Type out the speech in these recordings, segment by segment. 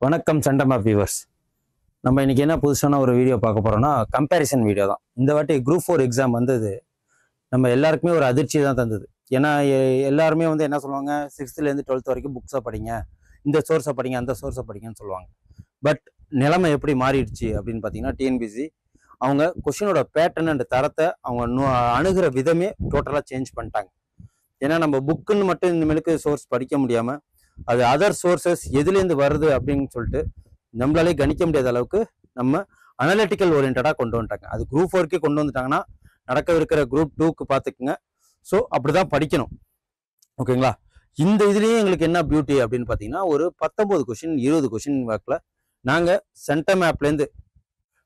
வணக்கம் சண்டம் of viewers. நம்ம இன்னைக்கு என்ன புதுசான ஒரு வீடியோ பார்க்க போறோம்னா கம்பேரிசன் வீடியோ தான். இந்த வாட்டி குரூப் 4 எக்ஸாம் வந்தது நம்ம எல்லாருக்குமே ஒரு அதிர்ச்சி தான் தந்தது. ஏன்னா எல்லாருமே வந்து என்ன சொல்லுவாங்க, 6th-லேருந்து 12th வரைக்கும் புக்ஸை படிங்க, இந்த சோர்ஸை படிங்க, அந்த சோர்ஸை படிங்கன்னு சொல்லுவாங்க. பட் நிலைமை எப்படி மாறிடுச்சு அப்படின்னு பார்த்தீங்கன்னா, டிஎன்பிசி அவங்க கொஷினோட பேட்டர்ன் அண்ட் தரத்தை அவங்க அணுகிற விதமே டோட்டலாக சேஞ்ச் பண்ணிட்டாங்க. ஏன்னா நம்ம புக்குன்னு மட்டும் இனிமேலுக்கு சோர்ஸ் படிக்க முடியாமல் அது அதர் சோர்சஸ் எதுலேருந்து வருது அப்படின்னு சொல்லிட்டு நம்மளாலே கணிக்க முடியாத அளவுக்கு நம்ம அனலிட்டிக்கல் ஓரியன்டாக கொண்டு வந்துட்டாங்க. அது குரூப் 4க்கே கொண்டு வந்துட்டாங்கன்னா நடக்கவிருக்கிற குரூப் 2க்கு பார்த்துக்குங்க. ஸோ அப்படிதான் படிக்கணும், ஓகேங்களா? இந்த இதுலேயே எங்களுக்கு என்ன பியூட்டி அப்படின்னு பார்த்தீங்கன்னா, ஒரு 19 கொஷின் 20 கொஷின் வாக்கில் நாங்கள் சென்டம் ஆப்லேருந்து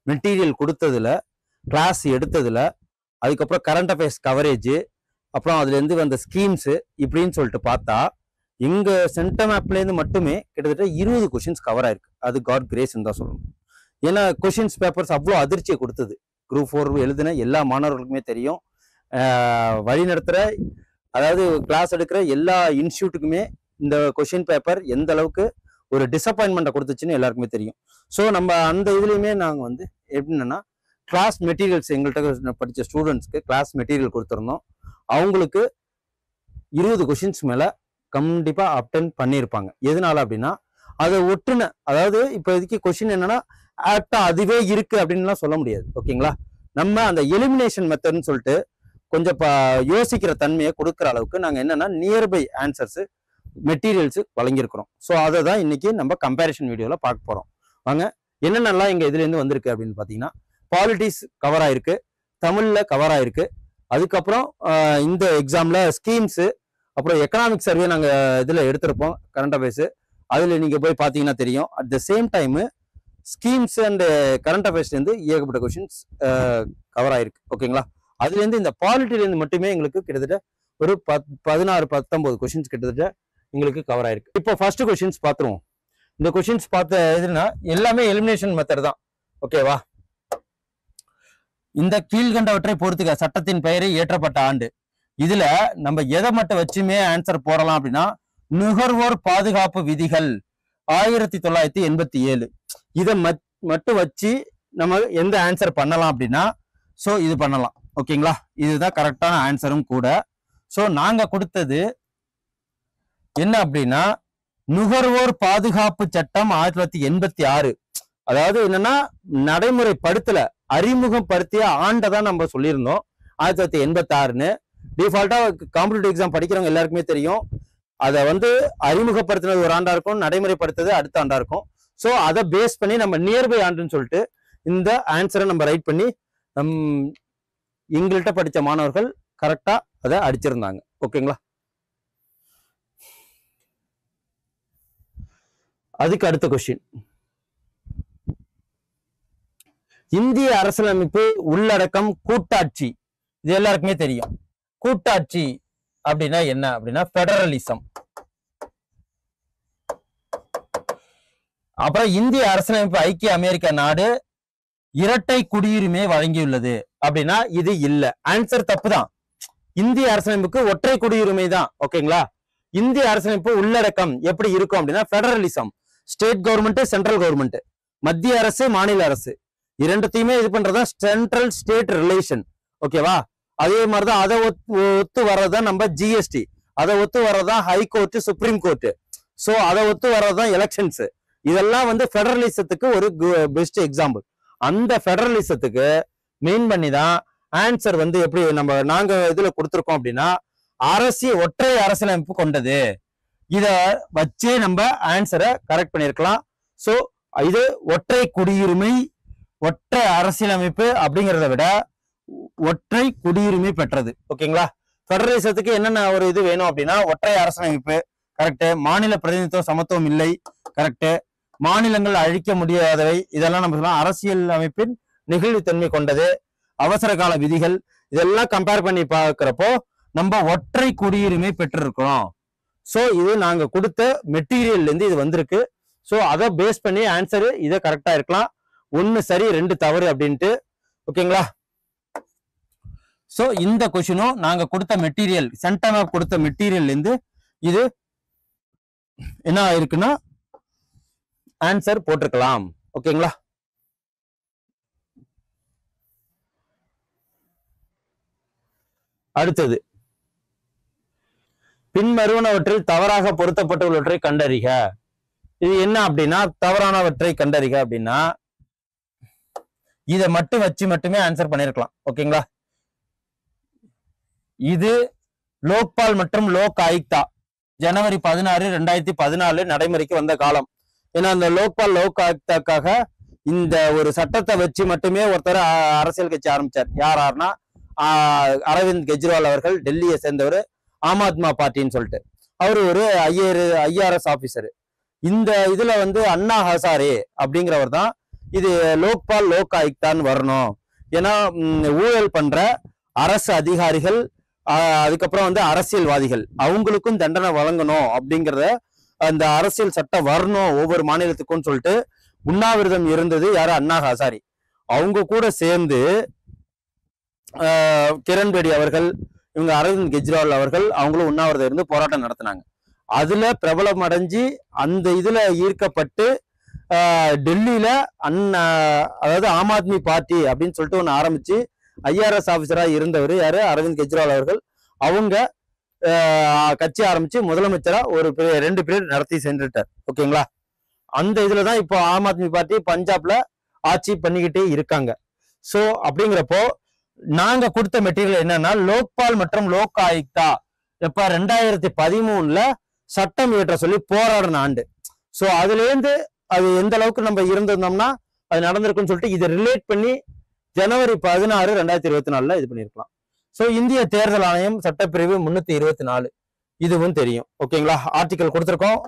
மெட்டீரியல் கொடுத்ததுல, கிளாஸ் எடுத்ததுல, அதுக்கப்புறம் கரண்ட் அஃபேர்ஸ் கவரேஜ், அப்புறம் அதுலேருந்து வந்த ஸ்கீம்ஸு இப்படின்னு சொல்லிட்டு பார்த்தா எங்க சென்டம் ஆப்லேருந்து மட்டுமே கிட்டத்தட்ட 20 கொஷின்ஸ் கவர் ஆயிருக்கு. அது காட் கிரேஸ்ன்னு தான் சொல்லணும். ஏன்னா கொஷின்ஸ் பேப்பர்ஸ் அவ்வளோ அதிர்ச்சியை கொடுத்தது. குரூப் 4 எழுதின எல்லா மாணவர்களுக்குமே தெரியும். வழி நடத்துகிற, அதாவது கிளாஸ் எடுக்கிற எல்லா இன்ஸ்டியூட்டுக்குமே இந்த கொஷின் பேப்பர் எந்த அளவுக்கு ஒரு டிசப்பாயின்மெண்ட்டை கொடுத்துச்சுன்னு எல்லாருக்குமே தெரியும். ஸோ நம்ம அந்த இதுலேயுமே நாங்கள் வந்து எப்படின்னா, கிளாஸ் மெட்டீரியல்ஸ் எங்கள்கிட்ட படித்த ஸ்டூடெண்ட்ஸ்க்கு கிளாஸ் மெட்டீரியல் கொடுத்துருந்தோம். அவங்களுக்கு 20 கொஷின்ஸ் மேலே கண்டிப்பாக அப்டென்ட் பண்ணியிருப்பாங்க. எதனால அப்படின்னா, அதை ஒட்டுன, அதாவது இப்போதைக்கு கொஷின் என்னன்னா ஆப்டா அதுவே இருக்கு அப்படின்லாம் சொல்ல முடியாது, ஓகேங்களா? நம்ம அந்த எலிமினேஷன் மெத்தட்னு சொல்லிட்டு கொஞ்சம் யோசிக்கிற தன்மையை கொடுக்குற அளவுக்கு நாங்கள் என்னன்னா நியர்பை ஆன்சர்ஸ் மெட்டீரியல்ஸ் வழங்கியிருக்கிறோம். ஸோ அதை தான் இன்னைக்கு நம்ம கம்பேரிஷன் வீடியோவில் பார்க்க போகிறோம். வாங்க, என்னென்னலாம் எங்கள் இதுலேருந்து வந்திருக்கு அப்படின்னு பார்த்தீங்கன்னா, பாலிட்டிக்ஸ் கவர் ஆயிருக்கு, தமிழில் கவர் ஆயிருக்கு, அதுக்கப்புறம் இந்த எக்ஸாமில் ஸ்கீம்ஸு, அப்புறம் எக்கனாமிக் சர்வே நாங்கள் இதில் எடுத்திருப்போம், கரண்ட் அஃபேர்ஸு. அதில் நீங்கள் போய் பார்த்தீங்கன்னா தெரியும். At the same time schemes and current அஃபேர்ஸ்லேருந்து ஏகப்பட்ட கொஷின்ஸ் கவர் ஆயிருக்கு, ஓகேங்களா? அதுலேருந்து இந்த பாலிட்டிலேருந்து மட்டுமே எங்களுக்கு கிட்டத்தட்ட ஒரு 16-19 கொஷின்ஸ் கிட்டத்தட்ட எங்களுக்கு கவர் ஆயிருக்கு. இப்போ ஃபர்ஸ்ட் கொஷின்ஸ் பார்த்துருவோம். இந்த கொஷின்ஸ் பார்த்த எதுனா எல்லாமே எலிமினேஷன் மெத்தட் தான், ஓகேவா? இந்த கீழ்கண்டவற்றை பொறுத்துக்க, சட்டத்தின் பெயரை ஏற்றப்பட்ட ஆண்டு. இதுல நம்ம எதை மட்டும் வச்சுமே ஆன்சர் போடலாம் அப்படின்னா, நுகர்வோர் பாதுகாப்பு விதிகள் 1987 இதை மட்டும் வச்சு நம்ம எந்த ஆன்சர் பண்ணலாம் அப்படின்னா, ஸோ இது பண்ணலாம், ஓகேங்களா? இதுதான் கரெக்டான ஆன்சரும் கூட. ஸோ நாங்க கொடுத்தது என்ன அப்படின்னா, நுகர்வோர் பாதுகாப்பு சட்டம் 1986. அதாவது என்னன்னா, நடைமுறைப்படுத்தல, அறிமுகப்படுத்திய ஆண்டை தான் நம்ம சொல்லியிருந்தோம் 1986ன்னு. டிஃபால்ட்டா காம்படிட்டிவ் எக்ஸாம் படிக்கிறவங்க எல்லாருக்குமே தெரியும், அதை வந்து அறிமுகப்படுத்தினது ஒரு ஆண்டா இருக்கும், நடைமுறைப்படுத்துறது அடுத்த ஆண்டா இருக்கும். ஸோ அதை பேஸ் பண்ணி நம்ம நியர்பை ஆண்டுன்னு சொல்லிட்டு இந்த ஆன்சரை நம்ம ரைட் பண்ணி எங்கள்கிட்ட படித்த மாணவர்கள் கரெக்டா அதை அடிச்சிருந்தாங்க, ஓகேங்களா? அதுக்கு அடுத்த கொஸ்டின், இந்திய அரசியலமைப்பு உள்ளடக்கம் கூட்டாட்சி. இது எல்லாருக்குமே தெரியும். கூட்டாட்சி அப்படின்னா என்ன அப்படின்னா பெடரலிசம். அப்புறம் இந்திய அரசியலமைப்பு ஐக்கிய அமெரிக்க நாடு இரட்டை குடியுரிமை வழங்கியுள்ளது அப்படின்னா இது இல்ல. ஆன்சர் தப்பு தான். இந்திய அரசியலமைப்புக்கு ஒற்றை குடியுரிமை தான், ஓகேங்களா? இந்திய அரசியலமைப்பு உள்ளடக்கம் எப்படி இருக்கும் அப்படின்னா federalism. State government, central government, மத்திய அரசு, மாநில அரசு, இரண்டுத்தையுமே இது பண்றதா சென்ட்ரல் ஸ்டேட் ரிலேஷன், ஓகேவா? அதே மாதிரிதான் அதை ஒத்து வர்றதுதான் நம்ம ஜிஎஸ்டி, அதை ஒத்து வர்றதுதான் ஹைகோர்ட், சுப்ரீம் கோர்ட். ஸோ அதை ஒத்து வர்றதுதான் எலெக்ஷன்ஸ். இதெல்லாம் வந்து ஃபெடரலிசத்துக்கு ஒரு பெஸ்ட் எக்ஸாம்பிள். அந்த ஃபெடரலிசத்துக்கு மெயின் பண்ணி தான் ஆன்சர் வந்து எப்படி நாங்க இதுல கொடுத்துருக்கோம் அப்படின்னா, ஒற்றை அரசியலமைப்பு கொண்டது. இத வச்சே நம்ம ஆன்சரை கரெக்ட் பண்ணிருக்கலாம். ஸோ இது ஒற்றை குடியுரிமை, ஒற்றை அரசியலமைப்பு அப்படிங்கிறத விட ஒற்றை குடியுரிமை பெற்றது, ஓகேங்களா? ஃபெடரலிசத்துக்கு என்னென்ன ஒரு இது வேணும் அப்படின்னா, ஒற்றை அரசியலமைப்பு கரெக்ட், மாநில பிரதிநிதித்துவம் சமத்துவம் இல்லை கரெக்ட், மாநிலங்கள் அழிக்க முடியாதவை இதெல்லாம் நம்ம சொல்லலாம், அரசியல் அமைப்பின் நெகிழ்வுத்தன்மை கொண்டது, அவசர கால விதிகள், இதெல்லாம் கம்பேர் பண்ணி பார்க்கிறப்போ நம்ம ஒற்றை குடியுரிமை பெற்றிருக்கிறோம். ஸோ இது நாங்க கொடுத்த மெட்டீரியல்ல இருந்து இது வந்திருக்கு. ஸோ அதை பேஸ் பண்ணி ஆன்சரு இதை கரெக்டா இருக்கலாம், 1 சரி 2 தவறு அப்படின்ட்டு, ஓகேங்களா? ஸோ இந்த கொஸ்டினும் நாங்க கொடுத்த மெட்டீரியல், சென்டம் ஆப் கொடுத்த மெட்டீரியல்ல இருந்து இது என்ன இருக்குன்னா ஆன்சர் போட்டிருக்கலாம். ஓகேங்களா? அடுத்தது, பின்வருவனவற்றில் தவறாக பொருத்தப்பட்டுள்ளவற்றை கண்டறிக. இது என்ன அப்படின்னா, தவறானவற்றை கண்டறிக அப்படின்னா இதை மட்டும் வச்சு மட்டுமே ஆன்சர் பண்ணிருக்கலாம். ஓகேங்களா? இது லோக்பால் மற்றும் லோக் ஆயுக்தா ஜனவரி 16, 2014 நடைமுறைக்கு வந்த காலம். ஏன்னா அந்த லோக்பால் லோக் ஆயுக்தாக்காக இந்த ஒரு சட்டத்தை வச்சு மட்டுமே ஒருத்தர் அரசியல் கட்சி ஆரம்பிச்சார். யாருன்னா அரவிந்த் கெஜ்ரிவால் அவர்கள், டெல்லியை சேர்ந்தவர், ஆம் ஆத்மா பார்ட்டின்னு சொல்லிட்டு. அவரு ஒரு IRS ஆபீசர். இந்த இதுல வந்து அண்ணா ஹசாரே அப்படிங்கிறவர் தான் இது லோக்பால் லோக் ஆயுக்தான்னு வரணும். ஏன்னா ஊழல் பண்ற அரசு அதிகாரிகள், அதுக்கப்புறம் வந்து அரசியல்வாதிகள், அவங்களுக்கும் தண்டனை வழங்கணும் அப்படிங்கிறத, அந்த அரசியல் சட்டம் வரணும் ஒவ்வொரு மாநிலத்துக்கும் சொல்லிட்டு உண்ணாவிரதம் இருந்தது யாரு? அண்ணா ஹசாரி. அவங்க கூட சேர்ந்து கிரண்பேடி அவர்கள், இவங்க அரவிந்த் கெஜ்ரிவால் அவர்கள் அவங்களும் உண்ணாவிரதம் இருந்து போராட்டம் நடத்தினாங்க. அதுல பிரபலம் அடைஞ்சு அந்த இதுல ஈர்க்கப்பட்டு டெல்லியில அதாவது ஆம் ஆத்மி பார்ட்டி அப்படின்னு சொல்லிட்டு ஒன்று ஆரம்பிச்சு IRS ஆபீசரா இருந்தவர் யாரு? அரவிந்த் கெஜ்ரிவால் அவர்கள். அவங்க கட்சி ஆரம்பிச்சு முதலமைச்சரா ஒரு 2 பீரியட் நடத்தி சென்றுட்டார். ஓகேங்களா? அந்த இதுலதான் இப்போ ஆம் ஆத்மி பார்ட்டி பஞ்சாப்ல ஆட்சி பண்ணிக்கிட்டே இருக்காங்க. சோ அப்படிங்கிறப்போ நாங்க கொடுத்த மெட்டீரியல் என்னன்னா, லோக்பால் மற்றும் லோக் ஆயுக்தா எப்ப 2013ல சட்டம் இயற்ற சொல்லி போராடின ஆண்டு. சோ அதுல இருந்து அது எந்த அளவுக்கு நம்ம இருந்திருந்தோம்னா அது நடந்திருக்குன்னு சொல்லிட்டு இதை ரிலேட் பண்ணி ஜனவரி 16, 2024 இது பண்ணிருக்கலாம். சோ இந்திய தேர்தல் ஆணையம் சட்டப்பிரிவு 324 இதுவும் தெரியும். ஓகேங்களா? ஆர்டிகல் கொடுத்திருக்கோம்.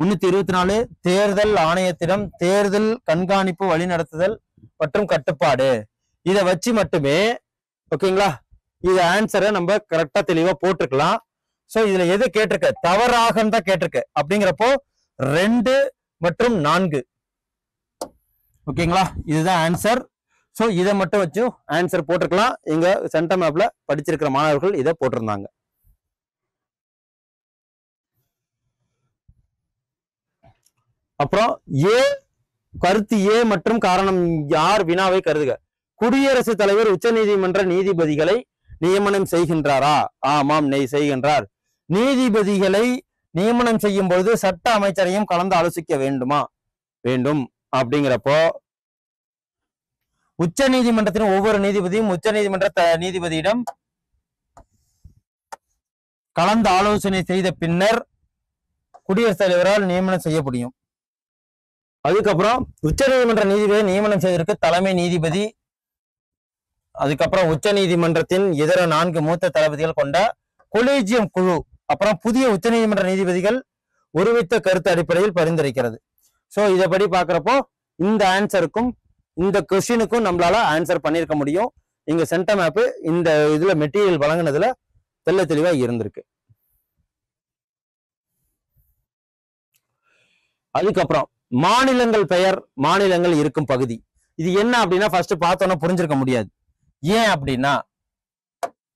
324 தேர்தல் ஆணையத்திடம் தேர்தல் கண்காணிப்பு, வழிநடத்துதல் மற்றும் கட்டுப்பாடு. இதை வச்சு மட்டுமே ஓகேங்களா இது ஆன்சரை நம்ம கரெக்டா தெளிவா போட்டிருக்கலாம். சோ இதுல எது கேட்டிருக்க? தவறாக தான் கேட்டிருக்கு. அப்படிங்கிறப்போ 2 மற்றும் 4. ஓகேங்களா? இதுதான் ஆன்சர். சோ இதை மட்டும் வச்சு ஆன்சர் போட்டிருக்கலாம். எங்க சென்டர் மேப்ல படிச்சிருக்கிற மாணவர்கள் இதை போட்டிருந்தாங்க. அப்புறம் கருத்து மற்றும் காரணம் யார் வினாவை கருதுக. குடியரசுத் தலைவர் உச்ச நீதிமன்ற நீதிபதிகளை நியமனம் செய்கின்றாரா? ஆமாம், செய்கின்றார். நீதிபதிகளை நியமனம் செய்யும் பொழுது சட்ட அமைச்சரையும் கலந்து ஆலோசிக்க வேண்டுமா? வேண்டும். அப்படிங்கிறப்போ உச்ச நீதிமன்றத்தின் ஒவ்வொரு நீதிபதியும் உச்ச நீதிமன்ற நீதிபதியிடம் கலந்து ஆலோசனை செய்த பின்னர் குடியரசுத் தலைவரால் நியமனம் செய்ய முடியும். அதுக்கப்புறம் உச்ச நீதிமன்ற நீதிபதியை நியமனம் செய்வதற்கு தலைமை நீதிபதி, அதுக்கப்புறம் உச்ச நீதிமன்றத்தின் இதர 4 மூத்த தளபதிகள் கொண்ட கொலீஜியம் குழு, அப்புறம் புதிய உச்ச நீதிமன்ற நீதிபதிகள் ஒருமித்த கருத்து அடிப்படையில் பரிந்துரைக்கிறது. சோ இதைப்படி பாக்குறப்போ இந்த ஆன்சருக்கும் இந்த கொஸ்டினுக்கும் நம்மளால ஆன்சர் பண்ணிருக்க முடியும். இங்க சென்டர் மேப் இந்த இதுல மெட்டீரியல் வழங்கினதுல தெள்ள தெளிவா இருந்திருக்கு. அதுக்கப்புறம் மாநிலங்கள் பெயர், மாநிலங்கள் இருக்கும் பகுதி. இது என்ன அப்படின்னா ஃபர்ஸ்ட் பார்த்தோன்னா புரிஞ்சிருக்க முடியாது. ஏன் அப்படின்னா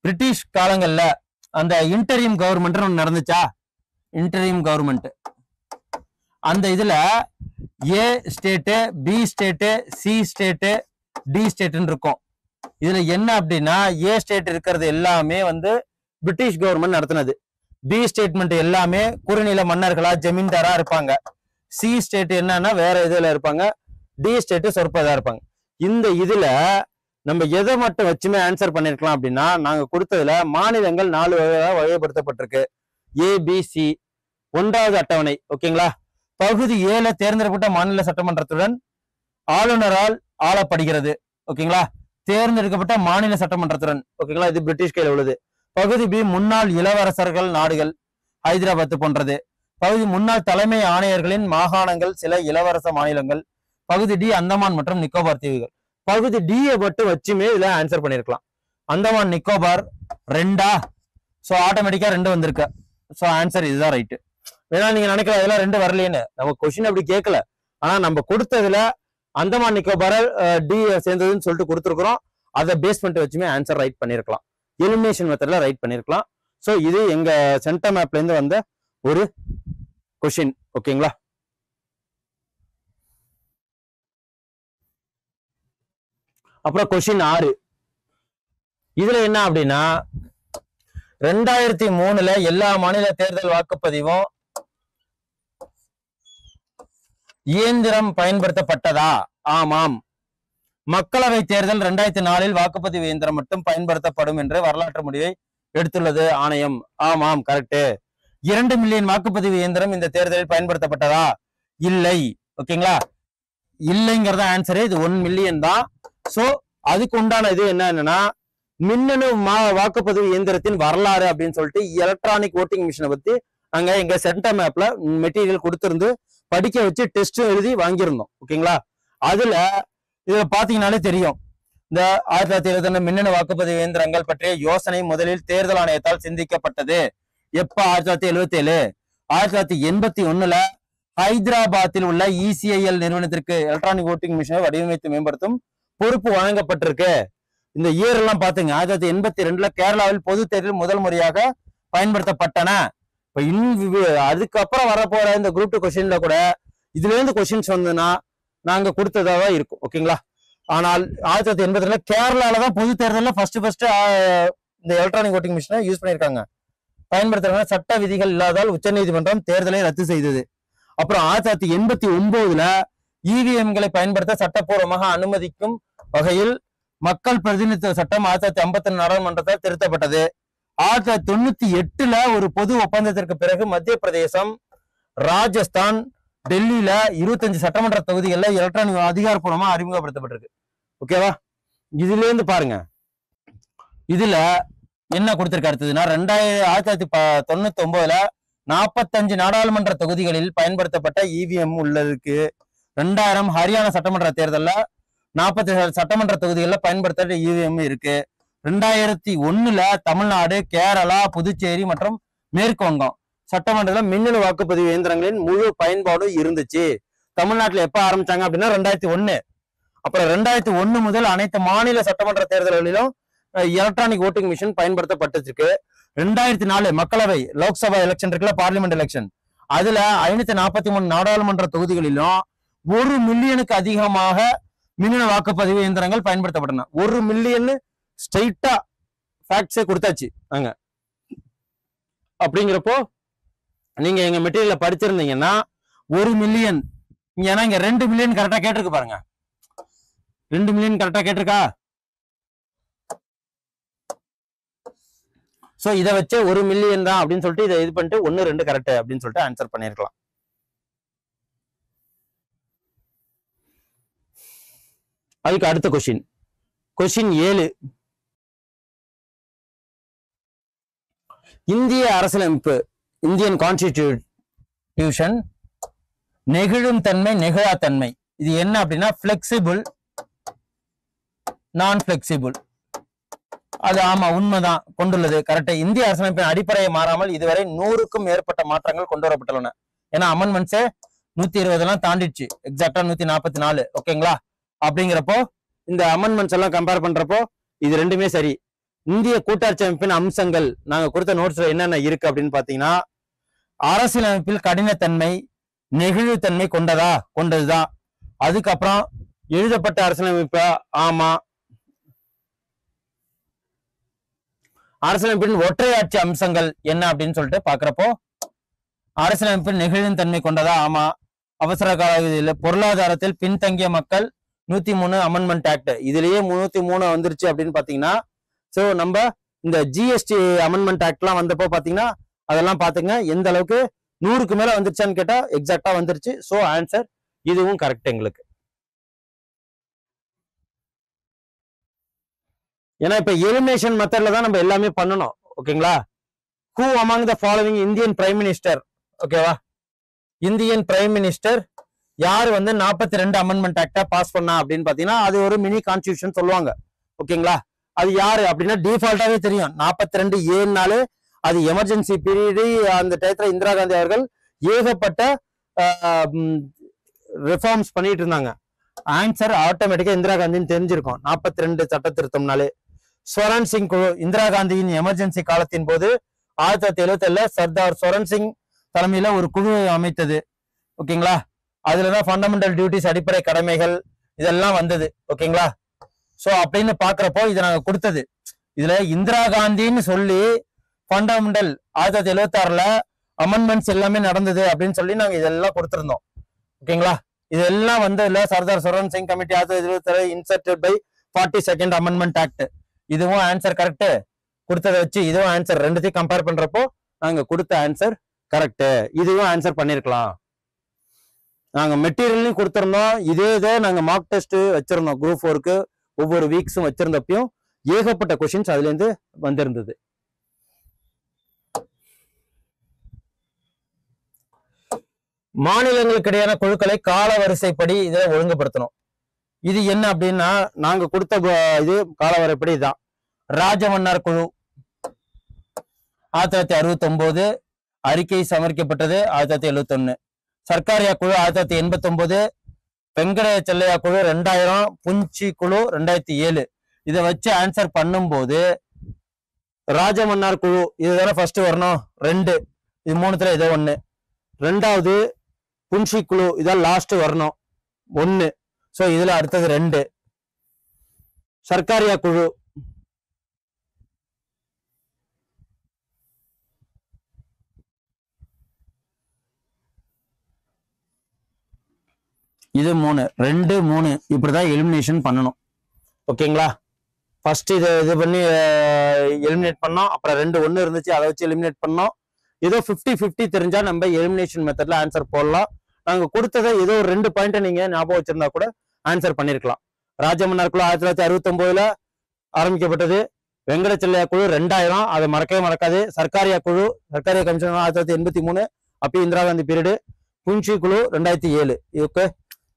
பிரிட்டிஷ் காலங்கள்ல அந்த இன்டரிம் கவர்மெண்ட் ஒன்று நடந்துச்சா? இன்டரிம் கவர்மெண்ட் அந்த இதுல A state, B state, C state, D ஸ்டேட்டுன்னு இருக்கும். இதுல என்ன அப்படின்னா ஏ ஸ்டேட் இருக்கிறது எல்லாமே வந்து பிரிட்டிஷ் கவர்மெண்ட் நடத்தினது. பி ஸ்டேட்மெண்ட் எல்லாமே குறுநில மன்னர்களா, ஜமீன்தாரா இருப்பாங்க. சி ஸ்டேட் என்னன்னா வேற இதுல இருப்பாங்க. டி ஸ்டேட் சொற்பதா இருப்பாங்க. இந்த இதுல நம்ம எதை மட்டும் வச்சுமே ஆன்சர் பண்ணிருக்கலாம் அப்படின்னா, நாங்க கொடுத்ததுல மாநிலங்கள் 4 வகைப்படுத்தப்பட்டிருக்கு. ABC 1வது அட்டவணை. ஓகேங்களா? பகுதி 7 தேர்ந்தெடுக்கப்பட்ட மாநில சட்டமன்றத்துடன் ஆளுநரால் ஆளப்படுகிறது. ஓகேங்களா? தேர்ந்தெடுக்கப்பட்ட மாநில சட்டமன்றத்துடன். ஓகேங்களா? இது பிரிட்டிஷ் கையில் உள்ளது. பகுதி B முன்னாள் இளவரசர்கள் நாடுகள், ஹைதராபாத் போன்றது. பகுதி முன்னாள் தலைமை ஆணையர்களின் மாகாணங்கள், சில இளவரச மாநிலங்கள். பகுதி D அந்தமான் மற்றும் நிக்கோபார் தீவுகள். பகுதி D மட்டும் வச்சுமே இதுல ஆன்சர் பண்ணிருக்கலாம். அந்தமான் நிக்கோபார் 2ஆ? சோ ஆட்டோமேட்டிக்கா 2 வந்திருக்கு. சோ ஆன்சர் இதுதான் ரைட்டு. வேணா நீங்க நினைக்கலாம் இதெல்லாம் 2 வரலையேன்னு. நம்ம கொஸ்டின் அப்படி கேட்கல. ஆனா நம்ம கொடுத்ததுல அந்தமான் நிக்கோபார் D சேர்ந்ததுன்னு சொல்லிட்டு கொடுத்துருக்குறோம். அதை பேஸ் பண்ணிட்டு வச்சுமே ஆன்சர் ரைட் பண்ணிருக்கலாம். எலிமினேஷன் மெத்தட்ல ரைட் பண்ணிருக்கலாம். சோ இது எங்க சென்டர் மேப்ல இருந்து வந்த ஒரு கொஸ்டின். ஓகேங்களா? அப்புறம் கொஸ்டின் 6. இதுல என்ன அப்படின்னா 2003 எல்லா மாநில தேர்தல் வாக்குப்பதிவும் இயந்திரம் பயன்படுத்தப்பட்டதா? ஆமாம். மக்களவை தேர்தல் 2004 வாக்குப்பதிவு இயந்திரம் மட்டும் பயன்படுத்தப்படும் என்று வரலாற்று முடிவை எடுத்துள்ளது ஆணையம். ஆமாம், கரெக்ட். 2 மில்லியன் வாக்குப்பதிவு இயந்திரம் இந்த தேர்தலில் பயன்படுத்தப்பட்டதா? இல்லை. ஓகேங்களா, இல்லைங்கிறத ஆன்சரு. இது 1 மில்லியன் தான். சோ அதுக்கு உண்டான இது என்னன்னா மின்னணு வாக்குப்பதிவு இயந்திரத்தின் வரலாறு அப்படின்னு சொல்லிட்டு எலக்ட்ரானிக் ஓட்டிங் மிஷினை பத்தி அங்க எங்க சென்டர் மேப்ல மெட்டீரியல் கொடுத்திருந்து படிக்க வச்சு டெஸ்டும் எழுதி வாங்கியிருந்தோம். ஓகேங்களா, இதுல பாத்தீங்கன்னாலே தெரியும். இந்த 1971 மின்னணு வாக்குப்பதிவு இயந்திரங்கள் பற்றிய யோசனை முதலில் தேர்தல் ஆணையத்தால் சிந்திக்கப்பட்டது. எப்ப? 1977. 1981 ஹைதராபாத்தில் உள்ள ECIL நிறுவனத்திற்கு எலக்ட்ரானிக் ஓட்டிங் மிஷினை வடிவமைத்து மேம்படுத்தும் பொறுப்பு வழங்கப்பட்டிருக்கு. இந்த இயர் எல்லாம் பாத்துங்க. 1982 கேரளாவில் பொது தேர்தலில் முதல் முறையாக பயன்படுத்தப்பட்டன. இப்ப அதுக்கப்புறம் வரப்போற இந்த குரூப் 2 கொஸ்டின்ல கூட இதுல இருந்து கொஸ்டின்ஸ் வந்ததுன்னா நாங்க கொடுத்ததாக இருக்கும். ஓகேங்களா, ஆனால் 1982 கேரளால தான் பொது தேர்தலில் ஃபர்ஸ்ட் இந்த எலக்ட்ரானிக் ஓட்டிங் மிஷினை யூஸ் பண்ணியிருக்காங்க. பயன்படுத்துறாங்க. சட்ட விதிகள் இல்லாதால் உச்சநீதிமன்றம் தேர்தலை ரத்து செய்தது. அப்புறம் 1989 EVMகளை பயன்படுத்த சட்டப்பூர்வமாக அனுமதிக்கும் வகையில் மக்கள் பிரதிநிதித்துவ சட்டம் 1952 நாடாளுமன்றத்தால் திருத்தப்பட்டது. 1998 ஒரு பொது ஒப்பந்தத்திற்கு பிறகு மத்திய பிரதேசம், ராஜஸ்தான், டெல்லியில 25 சட்டமன்ற தொகுதிகளில் எலக்ட்ரானிக் அதிகாரப்பூர்வமா அறிமுகப்படுத்தப்பட்டிருக்கு. ஓகேவா, இதுல இருந்து பாருங்க. இதுல என்ன கொடுத்திருக்க அடுத்ததுன்னா 1999 45 நாடாளுமன்ற தொகுதிகளில் பயன்படுத்தப்பட்ட EVM உள்ளதுக்கு. 2000 ஹரியானா சட்டமன்ற தேர்தலில் 47 சட்டமன்ற தொகுதிகளில் பயன்படுத்த EVM இருக்கு. 2001 தமிழ்நாடு, கேரளா, புதுச்சேரி மற்றும் மேற்கு வங்கம் சட்டமன்றத்தில் மின்னணு வாக்குப்பதிவு இயந்திரங்களின் முழு பயன்பாடு இருந்துச்சு. தமிழ்நாட்டில் எப்ப ஆரம்பிச்சாங்க அப்படின்னா 2001. அப்புறம் 2001 முதல் அனைத்து மாநில சட்டமன்ற தேர்தல்களிலும் எலக்ட்ரானிக் ஓட்டிங் மிஷின் பயன்படுத்தப்பட்டிருக்கு. 2004 மக்களவை லோக்சபா எலெக்ஷன் இருக்குல்ல, பார்லிமெண்ட் எலெக்ஷன், அதுல 543 நாடாளுமன்ற தொகுதிகளிலும் 1 மில்லியனுக்கு அதிகமாக மின்னணு வாக்குப்பதிவு இயந்திரங்கள் பயன்படுத்தப்பட்டன. 1 மில்லியன் ஸ்ட்ரைட்டா ஃபேக்ட்ஸே கொடுத்தாச்சு நாங்க. அப்படிங்கிறப்போ நீங்க எங்க மெட்டீரியல்ல படிச்சிருந்தீங்கன்னா 1 மில்லியன், ஏன்னா இங்க 2 மில்லியன் கரெக்டா கேட்டிருக்கு பாருங்க. 2 மில்லியன் கரெக்டா கேட்டிருக்கா? சோ இதை வச்சு 1 மில்லியன் தான் அப்படின்னு சொல்லிட்டு இதை இது பண்ணிட்டு 1, 2 கரெக்ட் அப்படின்னு சொல்லிட்டு ஆன்சர் பண்ணிருக்கலாம். அதுக்கு அடுத்த கொஸ்டின் 7. இந்திய அரசியலமைப்பு, இந்தியன் கான்ஸ்டிடியூஷன் நெகிழும் தன்மை, நெகிழா தன்மை, இது என்ன அப்படின்னா பிளெக்சிபிள், நான் பிளெக்சிபிள். அது ஆமா, உண்மைதான், கொண்டுள்ளது. கரெக்ட். இந்திய அரசியலமைப்பின் அடிப்படையை மாறாமல் இதுவரை 100க்கும் மேற்பட்ட மாற்றங்கள் கொண்டு வரப்பட்டுள்ளன. ஏன்னா அமெண்ட்மெண்ட்ஸே 120 தாண்டிடுச்சு, எக்ஸாக்டா 144. ஓகேங்களா, அப்படிங்கிறப்போ இந்த அமெண்ட்மெண்ட்ஸ் எல்லாம் கம்பேர் பண்றப்போ இது ரெண்டுமே சரி. இந்திய கூட்டாட்சி அமைப்பின் அம்சங்கள் நாங்க கொடுத்த நோட்ஸ்ல என்னென்ன இருக்கு அப்படின்னு பாத்தீங்கன்னா, அரசியலமைப்பில் கடினத்தன்மை, நெகிழ்வுத்தன்மை கொண்டதுதான். அதுக்கப்புறம் எழுதப்பட்ட அரசியலமைப்பு, ஆமா. அரசியலமைப்பின் ஒற்றையாட்சி அம்சங்கள் என்ன அப்படின்னு சொல்லிட்டு பாக்குறப்போ அரசியலமைப்பின் நெகிழும் தன்மை கொண்டதா, ஆமா. அவசர கால பொருளாதாரத்தில் பின்தங்கிய மக்கள் 103 அமெண்ட்மெண்ட் ஆக்ட், இதுலயே 303 வந்துருச்சு அப்படின்னு பாத்தீங்கன்னா, சோ நம்ம இந்த GST அமெண்ட்மெண்ட் ஆக்ட் எல்லாம் வந்தப்போ பாத்தீங்கன்னா அதெல்லாம் பாத்துங்க எந்த அளவுக்கு 100க்கு மேல வந்துருச்சான்னு கேட்டா எக்ஸாக்டா வந்துருச்சு. சோ ஆன்சர் இதுவும் கரெக்ட் எங்களுக்கு. ஏன்னா இப்ப எலிமினேஷன் மெத்தட்ல தான் நம்ம எல்லாமே பண்ணணும். ஓகேங்களா, who among the following Indian prime minister, ஓகேவா, இந்தியன் பிரைம் மினிஸ்டர் யாரு 42 அமெண்ட்மெண்ட் ஆக்டா பாஸ் பண்ணா அப்படின்னு பாத்தீங்கன்னா அது ஒரு மினி கான்ஸ்டிடியூஷன் சொல்லுவாங்க. ஓகேங்களா, அது யாரு அப்படின்னா டிஃபால்ட்டாவே தெரியும் 42 ஏன்னாலே அது எமர்ஜென்சி பீரியடு. அந்த டயத்துல இந்திரா காந்தி அவர்கள் ஏகப்பட்ட ரிஃபார்ம்ஸ் பண்ணிட்டு இருந்தாங்க. ஆன்சர் ஆட்டோமேட்டிக்கா இந்திரா காந்தின்னு தெரிஞ்சிருக்கும். 42 சட்ட திருத்தம்னாலே. ஸ்வரன் சிங் குழு, இந்திரா காந்தியின் எமர்ஜென்சி காலத்தின் போது 1977 சர்தார் ஸ்வரன் சிங் தலைமையில ஒரு குழு அமைத்தது. ஓகேங்களா, அதுலதான் ஃபண்டமெண்டல் டியூட்டிஸ், அடிப்படை கடமைகள் இதெல்லாம் வந்தது. ஓகேங்களா, ஸோ அப்படின்னு பாக்குறப்போ இதை நாங்க கொடுத்தது. இதுல இந்திரா காந்தின்னு சொல்லி ஃபண்டமெண்டல் 1976 அமெண்ட்மெண்ட்ஸ் எல்லாமே நடந்தது அப்படின்னு சொல்லி நாங்க இதெல்லாம் கொடுத்திருந்தோம். ஓகேங்களா? இதெல்லாம் வந்து இல்ல Sardar Swaran Singh committee 1977 inserted by 42nd amendment act. இதுவும் ஆன்சர் கரெக்ட். கொடுத்ததை வச்சு இதுவும் ஆன்சர், ரெண்டுத்தையும் கம்பேர் பண்றப்போ நாங்க கொடுத்த ஆன்சர் கரெக்ட். இதுவும் ஆன்சர் பண்ணிருக்கலாம். நாங்க மெட்டீரியல்லையும் கொடுத்திருந்தோம். இதே நாங்க மார்க் டெஸ்ட் வச்சிருந்தோம் குரூப் 4க்கு ஒவ்வொரு வீக்ஸும் வச்சிருந்தப்பையும் ஏகப்பட்ட கொஸ்டின்ஸ் அதுல இருந்து வந்திருந்தது. மாநிலங்களுக்கு இடையான குழுக்களை கால வரிசைப்படி இதை ஒழுங்குபடுத்தணும். இது என்ன அப்படின்னா நாங்க கொடுத்த இது காலவரைப்படி தான். ராஜமன்னார் குழு 1969 அறிக்கை சமர்ப்பிக்கப்பட்டது 1971. சர்க்காரியா குழு 1989, வெங்கடைய செல்லையா குழு 2000, புஞ்சி குழு 2007. இதை வச்சு ஆன்சர் பண்ணும்போது ராஜமன்னார் குழு இதுதானே ஃபர்ஸ்ட் வரணும், 2. இது 3த்துல ஏதோ 1. 2வது புன்சி குழு இதான் லாஸ்ட் வரணும், 1. ஸோ இதுல அடுத்தது 2. சர்க்காரியா குழு இது 3, 2, 3 இப்படிதான் எலிமினேஷன் பண்ணணும். ஓகேங்களா? ஃபர்ஸ்ட் இது பண்ணி எலிமினேட் பண்ணோம். அப்புறம் 2, 1 இருந்துச்சு, அதை வச்சு எலிமினேட் பண்ணோம். ஏதோ 50-50 தெரிஞ்சா நம்ம எலிமினேஷன் மெத்தட்ல ஆன்சர் போடலாம். நாங்க கொடுத்ததை ஏதோ ஒரு 2 பாயிண்ட் நீங்க ஞாபகம் வச்சிருந்தா கூட ஆன்சர் பண்ணிருக்கலாம். ராஜமன்னார் குழு 1969 ஆரம்பிக்கப்பட்டது. வெங்கட செல்லையா குழு 2000, அதை மறக்கவே மறக்காது. சர்க்காரியா குழு, சர்க்காரியா கமிஷன் 1983, அப்பயும் இந்திரா காந்தி பீரியடு. புஞ்சி குழு 2007. ஓகே,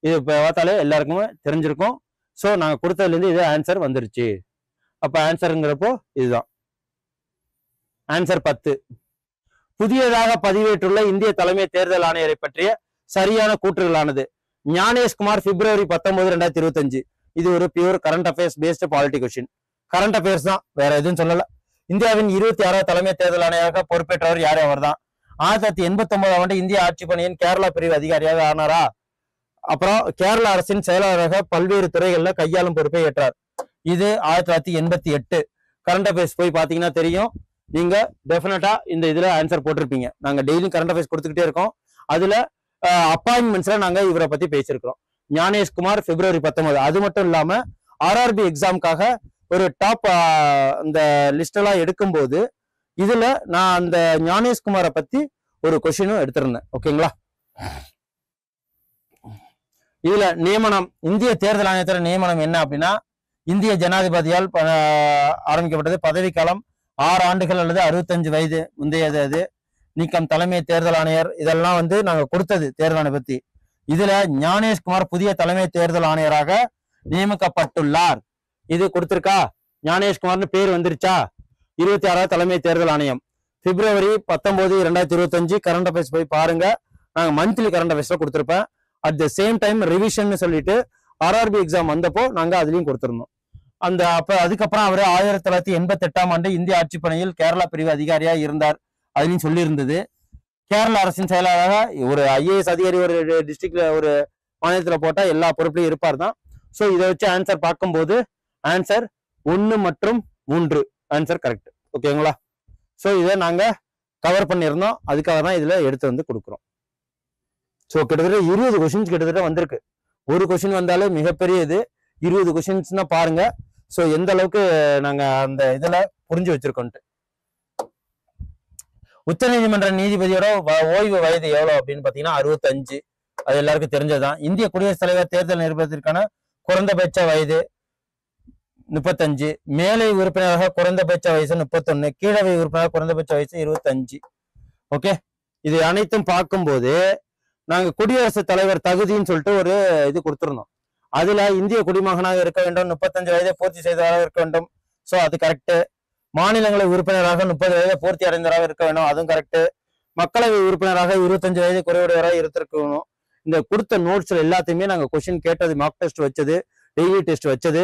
இது இப்போ பார்த்தாலே எல்லாருக்குமே தெரிஞ்சிருக்கும். ஸோ நாங்கள் கொடுத்ததுலேருந்து இது ஆன்சர் வந்துருச்சு. அப்போ ஆன்சருங்கிறப்போ இதுதான் ஆன்சர். 10, புதியதாக பதிவேற்றுள்ள இந்திய தலைமை தேர்தல் ஆணையரை பற்றிய சரியான கூற்றுகளானது. ஞானேஷ்குமார் February 19, 2025. இது ஒரு pure current affairs based polity question. Current affairs தான், வேற எதுவும் சொல்லல. இந்தியாவின் 26வது தலைமை தேர்தல் ஆணையராக பொறுப்பேற்றவர் யார்? அவர் தான். 1989 இந்திய ஆட்சி பணியின் கேரளா பிரிவு அதிகாரியாக ஆனாரா? அப்புறம் கேரள அரசின் செயலாளராக பல்வேறு துறைகள்ல கையாளும் பொறுப்பை ஏற்றார். இது 1988. கரண்ட் அஃபேர்ஸ் போய் பாத்தீங்கன்னா தெரியும். நீங்க டெஃபினட்டா இந்த இதுல ஆன்சர் போட்டிருப்பீங்க. நாங்க டெய்லியும் கரண்ட் அஃபேர்ஸ் கொடுத்துக்கிட்டே இருக்கோம். அதுல அப்பாயின்மெண்ட்ஸ்ல நாங்க இவரை பத்தி பேசியிருக்கிறோம். ஞானேஷ்குமார் February 19. அது மட்டும் இல்லாம RRB எக்ஸாமுக்காக ஒரு டாப் இந்த லிஸ்ட் எல்லாம் எடுக்கும்போது இதுல நான் அந்த ஞானேஷ்குமாரை பத்தி ஒரு கொஸ்டினும் எடுத்திருந்தேன். ஓகேங்களா? இதுல நியமனம், இந்திய தேர்தல் ஆணையத்தோட நியமனம் என்ன அப்படின்னா, இந்திய ஜனாதிபதியால் ஆரம்பிக்கப்பட்டது. பதவிக்காலம் 6 ஆண்டுகள் அல்லது 65 வயது முந்தையது. அது நீக்கம் தலைமை தேர்தல் ஆணையர். இதெல்லாம் வந்து நாங்க கொடுத்தது தேர்தல் ஆணைய பத்தி. இதுல ஞானேஷ்குமார் புதிய தலைமை தேர்தல் ஆணையராக நியமிக்கப்பட்டுள்ளார். இது கொடுத்திருக்கா? ஞானேஷ்குமார்னு பேர் வந்துருச்சா? 26வது தலைமை தேர்தல் ஆணையம் February 19, 2025. கரண்ட் அஃபேர்ஸ் போய் பாருங்க. நாங்க மந்த்லி கரண்ட் அஃபேர்ஸ்ல கொடுத்திருப்பேன். At the same time revision சொல்லிட்டு RRB எக்ஸாம் வந்தப்போ நாங்க அதுலயும் கொடுத்திருந்தோம். அதுக்கப்புறம் அவர் 1988 இந்திய ஆட்சி பணியில் கேரளா பிரிவு அதிகாரியா இருந்தார். அதுலயும் சொல்லியிருந்தது. கேரள அரசின் செயலாளராக ஒரு IAS அதிகாரி ஒரு டிஸ்ட்ரிக்ட்ல ஒரு மாநிலத்துல போட்டா எல்லா பொறுப்புலையும் இருப்பார் தான். ஸோ இதை வச்சு ஆன்சர் பார்க்கும்போது ஆன்சர் 1 மற்றும் 3 ஆன்சர் கரெக்ட். ஓகேங்களா? ஸோ இதை நாங்க கவர் பண்ணியிருந்தோம். அதுக்காக தான் இதுல எடுத்து வந்து கொடுக்குறோம். ஸோ கிட்டத்தட்ட 20 கொஸ்டின்ஸ் கிட்டத்தட்ட வந்திருக்கு. ஒரு கொஸ்டின் வந்தாலே மிகப்பெரிய இது. 20 கொஸ்டின்ஸ்னா பாருங்க. ஸோ எந்த அளவுக்கு நாங்க அந்த இதுல புரிஞ்சு வச்சிருக்கோன்ட்டு. உச்சநீதிமன்ற நீதிபதியோட ஓய்வு வயது எவ்வளவு அப்படின்னு பாத்தீங்கன்னா 65. அது எல்லாருக்கும் தெரிஞ்சதுதான். இந்திய குடியரசுத் தலைவர் தேர்தல் நிர்வாகத்திற்கான குறைந்தபட்ச வயது 35. மேலை உறுப்பினராக குறைந்தபட்ச வயசு 31. கீழவை உறுப்பினராக குறைந்தபட்ச வயசு 25. ஓகே, இது அனைத்தும் பார்க்கும்போது நாங்க குடியரசுத் தலைவர் தகுதின்னு சொல்லிட்டு ஒரு இது கொடுத்துருந்தோம். அதுல இந்திய குடிமகனாக இருக்க வேண்டும், 35 வயதை பூர்த்தி செய்தவராக இருக்க வேண்டும். ஸோ அது கரெக்ட். மாநிலங்களவை உறுப்பினராக 30 வயதை பூர்த்தி அடைந்தவராக இருக்க வேண்டும், அதுவும் கரெக்ட். மக்களவை உறுப்பினராக 25 வயது குறைவுடையவராக இருந்திருக்கணும். இந்த கொடுத்த நோட்ஸ்ல எல்லாத்தையுமே நாங்க கொஸ்டின் கேட்டது, மார்க் டெஸ்ட் வச்சது, டெய்லி டெஸ்ட் வச்சது,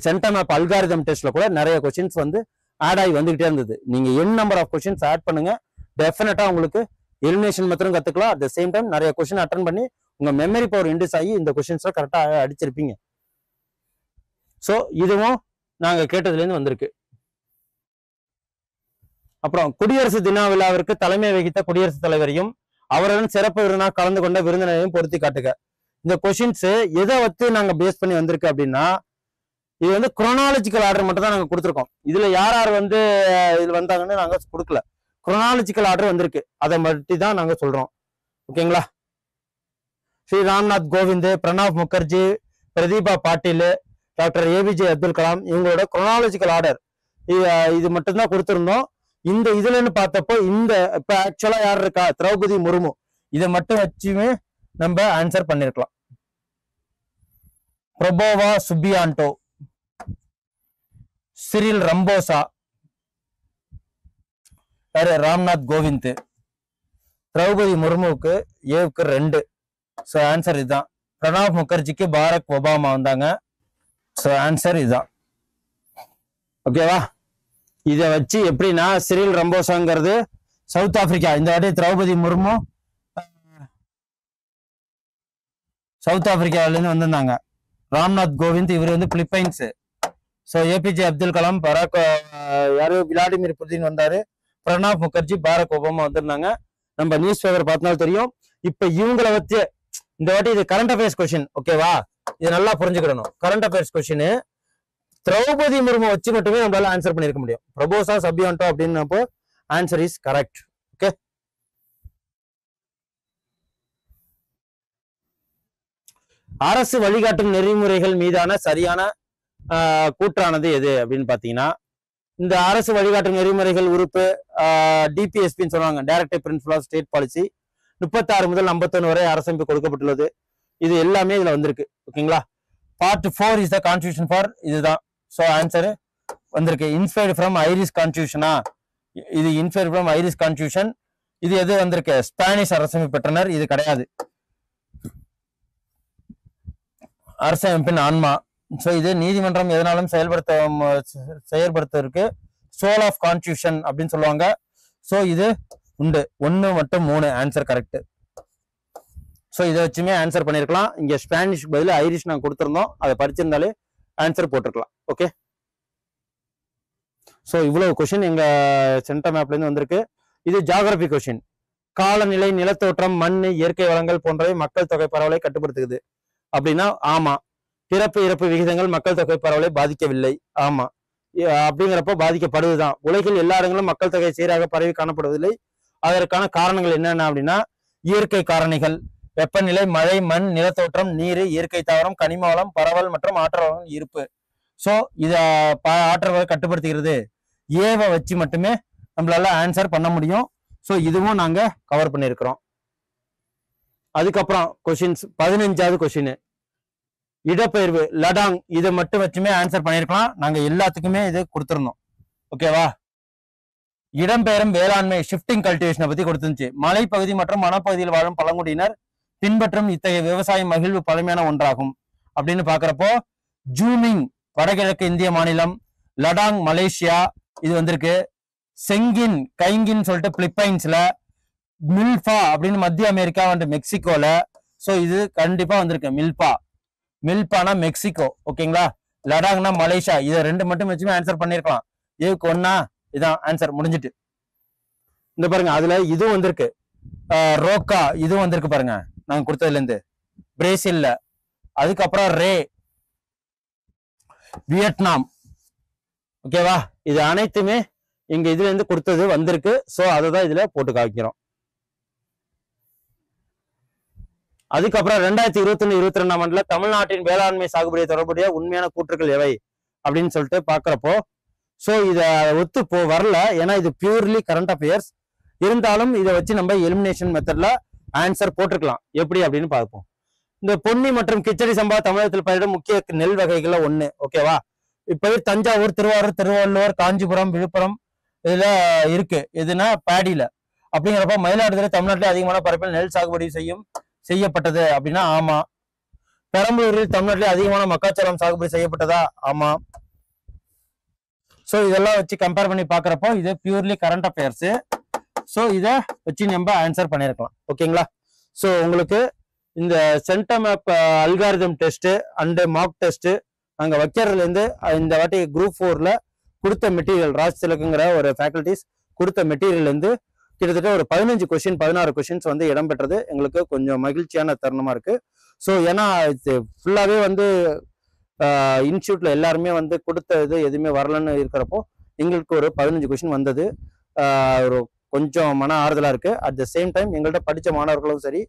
சென்டம் ஆப் அல்காரிதம் டெஸ்ட்ல கூட நிறைய கொஸ்டின்ஸ் வந்து ஆட் ஆகி வந்துகிட்டே இருந்தது. நீங்க என் நம்பர் ஆஃப் கொஸ்டின்ஸ் ஆட் பண்ணுங்க, டெஃபினட்டா உங்களுக்கு எலிமினேஷன் மெத்தடும் கத்துக்கலாம். அட் த சேம் டைம் நிறைய கொஸ்டின் அட்டன் பண்ணி உங்க மெமரி பவர் இன்டியூஸ் ஆகி இந்த கொஸ்டின்ஸ் கரெக்டா அடிச்சிருப்பீங்க. ஸோ இதுவும் நாங்க கேட்டதுலேருந்து வந்திருக்கு. அப்புறம் குடியரசு தின விழாவிற்கு தலைமை வகித்த குடியரசுத் தலைவரையும் அவருடன் சிறப்பு விருந்தினராக கலந்து கொண்ட விருந்தினரையும் பொருத்தி காட்டுக. இந்த கொஸ்டின்ஸ் எதை வச்சு நாங்க பேஸ் பண்ணி வந்திருக்கு அப்படின்னா, இது வந்து குரோனாலஜிக்கல் ஆர்டர் மட்டும் தான் நாங்க கொடுத்துருக்கோம். இதுல யார் யார் வந்து இது வந்தாங்கன்னு நாங்க கொடுக்கல. குரோனாலஜிக்கல் ஆர்டர் வந்திருக்கு, அதை மட்டும் தான் நாங்க சொல்றோம். ஓகேங்களா? ஸ்ரீ ராம்நாத் கோவிந்த், பிரணாப் முகர்ஜி, பிரதீபா பாட்டீல், டாக்டர் ஏபிஜே அப்துல் கலாம் இவங்களோட குரோனாலஜிக்கல் ஆர்டர் இது மட்டும்தான் கொடுத்துருந்தோம். இந்த இதுலன்னு பார்த்தப்போ இந்த இப்ப ஆக்சுவலா யார் இருக்கா, திரௌபதி முர்மு, இதை மட்டும் வச்சுமே நம்ம ஆன்சர் பண்ணிருக்கலாம். Prabowo Subianto, Cyril Ramaphosa, Ramnath Kovind, Draupadi முர்முவுக்கு ஏவுக்கு 2. ஸோ ஆன்சர் இதுதான். பிரணாப் முகர்ஜிக்கு பாரக் ஒபாமா வந்தாங்க. ஸோ ஆன்சர் இதுதான். ஓகேவா? இதை வச்சு எப்படின்னா, சிரில் ரம்போசாங்கிறது சவுத் ஆப்பிரிக்கா, இந்த வாட்டி திரௌபதி முர்மு சவுத் ஆப்பிரிக்காவிலேருந்து வந்திருந்தாங்க. ராம்நாத் கோவிந்த் இவர் வந்து Philippines. So APJ Abdul Kalam, யாரு விளாடிமிர் புதின் வந்தாரு. பிரணாப் முகர்ஜி, பாரக் ஒபாமா வந்திருந்தாங்க. நம்ம நியூஸ் பேப்பர் பார்த்தாலும் தெரியும். இப்ப இவங்களை வச்சு இந்த வாட்டி இது கரண்ட் அஃபேர்ஸ் கொஸ்டின். ஓகேவா? இது நல்லா புரிஞ்சுக்கிடணும். Current affairs question Draupadi Murmu வச்சு மட்டுமே நம்மளால ஆன்சர் பண்ணிருக்க முடியும். பிரபோசா சபியாண்டோ அப்படின்னப்போ ஆன்சர் இஸ் கரெக்ட். ஓகே, அரசு வழிகாட்டும் நெறிமுறைகள் மீதான சரியான கூற்றானது எது அப்படின்னு பாத்தீங்கன்னா, இந்த அரசு வழிகாட்டும் நெறிமுறைகள் உறுப்பு டிபிஎஸ்பின்னு சொல்லுவாங்க, directive principle of state policy. 36 முதல் 51 வரை அரசமைப்பு கொடுக்கப்பட்டுள்ளது. இது எல்லாமே இதுல வந்திருக்கு. ஓகேங்களா? Part 4 is the constitution for இதுதான். ஸோ ஆன்சர் வந்திருக்கு. இன்ஸ்பயர்டு ஃப்ரம் ஐரிஷ் கான்ஸ்டிடியூஷனா, இது இன்ஸ்பயர்டு ஃப்ரம் ஐரிஷ் கான்ஸ்டிடியூஷன். இது எது வந்திருக்கு, ஸ்பானிஷ் அரசமைப்பு பெற்றனர். இது கிடையாது, அரசமைப்பின் ஆன்மா. ஸோ இது நீதிமன்றம் எதனாலும் செயல்படுத்துவதற்கு சோல் ஆஃப் கான்ஸ்டிடியூஷன் அப்படின்னு சொல்லுவாங்க. ஸோ இது உண்டு. 1 மற்றும் 3 ஆன்சர் கரெக்ட். ஸோ இதை வச்சுமே ஆன்சர் பண்ணிருக்கலாம். இங்க ஸ்பானிஷ் பதில் ஐரிஷ் நாங்கள் கொடுத்துருந்தோம், அதை படிச்சிருந்தாலே ஆன்சர் போட்டிருக்கலாம். ஓகே, ஸோ இவ்வளவு கொஸ்டின் எங்க சென்டர் மேப்ல இருந்து வந்திருக்கு. இது ஜியோகிராபி கொஸ்டின். காலநிலை, நிலத்தோற்றம், மண், இயற்கை வளங்கள் போன்றவை மக்கள் தொகை பரவலை கட்டுப்படுத்துகிறது அப்படின்னா ஆமா. பிறப்பு இறப்பு விகிதங்கள் மக்கள் தொகை பரவலை பாதிக்கவில்லை. ஆமா, அப்படிங்கிறப்போ பாதிக்கப்படுவதுதான். உலகில் எல்லா இடங்களும் மக்கள் தொகை சீராக பரவி காணப்படுவதில்லை. அதற்கான காரணங்கள் என்னென்ன அப்படின்னா, இயற்கை காரணிகள், வெப்பநிலை, மழை, மண், நிலத்தோற்றம், நீர், இயற்கை தாவரம், கனிம வளம், பரவல் மற்றும் ஆற்றல் வளம் இருப்பு. ஸோ இத ஆற்றல் வளம் கட்டுப்படுத்துகிறது. ஏவை வச்சு மட்டுமே நம்மளால ஆன்சர் பண்ண முடியும். ஸோ இதுவும் நாங்க கவர் பண்ணியிருக்கிறோம். அதுக்கப்புறம் கொஸ்டின்ஸ் 15வது கொஸ்டின், இடப்பெயர்வு லடாங், இதை மட்டும் வச்சுமே ஆன்சர் பண்ணியிருக்கலாம். நாங்க எல்லாத்துக்குமே இது கொடுத்துருந்தோம். ஓகேவா? இடம்பெயரும் வேளாண்மை, ஷிஃப்டிங் கல்டிவேஷனை பத்தி கொடுத்துருந்துச்சு. மலைப்பகுதி மற்றும் வனப்பகுதியில் வாழும் பழங்குடியினர் பின்பற்றும் இத்தகைய விவசாய மகிழ்வு பழமையான ஒன்றாகும் அப்படின்னு பாக்குறப்போ, ஜூமிங் வடகிழக்கு இந்திய மாநிலம், லடாங் மலேசியா இது வந்திருக்கு. செங்கின் கைங்கின் சொல்லிட்டு பிலிப்பைன்ஸ்ல, மில்பா அப்படின்னு மத்திய அமெரிக்கா வந்து மெக்சிகோல. ஸோ இது கண்டிப்பா வந்திருக்கு. மில்பானா மெக்சிகோ. ஓகேங்களா? லடாக்னா மலேசியா. இதை 2 மட்டும் வச்சுமே ஆன்சர் பண்ணிருக்கலாம். ஏவுக்கு 1 இதான் ஆன்சர் முடிஞ்சிட்டு. இந்த பாருங்க, அதுல இதுவும் வந்திருக்கு. ரோக்கா இதுவும் வந்திருக்கு பாருங்க, நாங்க கொடுத்ததுல இருந்து. பிரேசில்ல. அதுக்கப்புறம் ரே வியட்நாம். ஓகேவா? இது அனைத்துமே எங்க இதுல இருந்து கொடுத்தது வந்திருக்கு. ஸோ அதை தான் இதுல போட்டு காமிக்கிறோம். அதுக்கப்புறம் 2021-22ஆம் ஆண்டுல தமிழ்நாட்டின் வேளாண்மை சாகுபடியை தொடர்புடைய உண்மையான கூற்றுக்கள் எவை அப்படின்னு சொல்லிட்டு பாக்குறப்போ, ஸோ இத ஒத்து வரல. ஏன்னா இது பியூர்லி கரண்ட் அஃபேர்ஸ். இருந்தாலும் இதை வச்சு நம்ம எலிமினேஷன் மெத்தட்ல ஆன்சர் போட்டிருக்கலாம். எப்படி அப்படின்னு பார்ப்போம். இந்த பொன்னி மற்றும் கிச்சடி சம்பா தமிழகத்தில் பயிரிடும் முக்கிய நெல் வகைகள்ல 1. ஓகேவா? இப்ப தஞ்சாவூர், திருவாரூர், திருவள்ளுவர், காஞ்சிபுரம், விழுப்புரம் இதுல இருக்கு. எதுனா பேடியில. அப்படிங்கிறப்ப மயிலாடுதுறை தமிழ்நாட்டிலே அதிகமான பரப்பில் நெல் சாகுபடி செய்யப்பட்டது அப்படின்னா ஆமா. பெரம்பலூரில் தமிழ்நாட்டிலே அதிகமான மக்காச்சோளம் சாகுபடி செய்யப்பட்டதா? ஆமா. ஸோ இதெல்லாம் வச்சு கம்பேர் பண்ணி பாக்குறப்போ இது பியூர்லி கரண்ட் அஃபேர்ஸ். ஸோ இதை வச்சு நம்ம ஆன்சர் பண்ணிருக்கலாம். ஓகேங்களா? ஸோ உங்களுக்கு இந்த centum map algorithm test and mark test நாங்கள் வைக்கிறதுலேருந்து இந்த வாட்டி குரூப் 4ல கொடுத்த மெட்டீரியல் ராஜ் திலக்குங்கிற ஒரு ஃபேக்கல்டிஸ் கொடுத்த மெட்டீரியல்லேருந்து கிட்டத்தட்ட ஒரு 15 கொஷின் 16 கொஷின்ஸ் வந்து இடம்பெற்றது எங்களுக்கு கொஞ்சம் மகிழ்ச்சியான தருணமாக இருக்குது. ஸோ ஏன்னா இது ஃபுல்லாகவே வந்து இன்ஸ்டியூட்ல எல்லாருமே வந்து கொடுத்த இது எதுவுமே வரலன்னு இருக்கிறப்போ எங்களுக்கு ஒரு 15 கொஷின் வந்தது. ஒரு கொஞ்சம் மன ஆறுதலாக இருக்குது. அட் த சேம் டைம் எங்கள்கிட்ட படித்த மாணவர்களும் சரி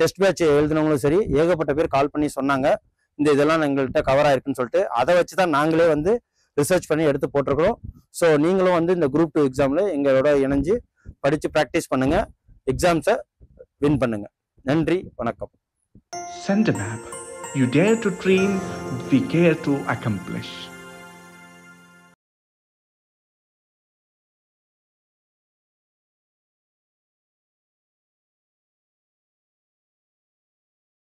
டெஸ்ட் பேட்ச் எழுதினவங்களும் சரி ஏகப்பட்ட பேர் கால் பண்ணி சொன்னாங்க இந்த இதெல்லாம் எங்கள்கிட்ட கவர் ஆயிருக்குன்னு சொல்லிட்டு. அதை வச்சு தான் நாங்களே வந்து ரிசர்ச் பண்ணி எடுத்து போட்டிருக்கிறோம். ஸோ நீங்களும் வந்து இந்த குரூப் 2 எக்ஸாமில் எங்களோட இணைஞ்சு படித்து ப்ராக்டிஸ் பண்ணுங்க, எக்ஸாம்ஸை வின் பண்ணுங்க. நன்றி, வணக்கம். Send a map. You dare to dream, we care to accomplish.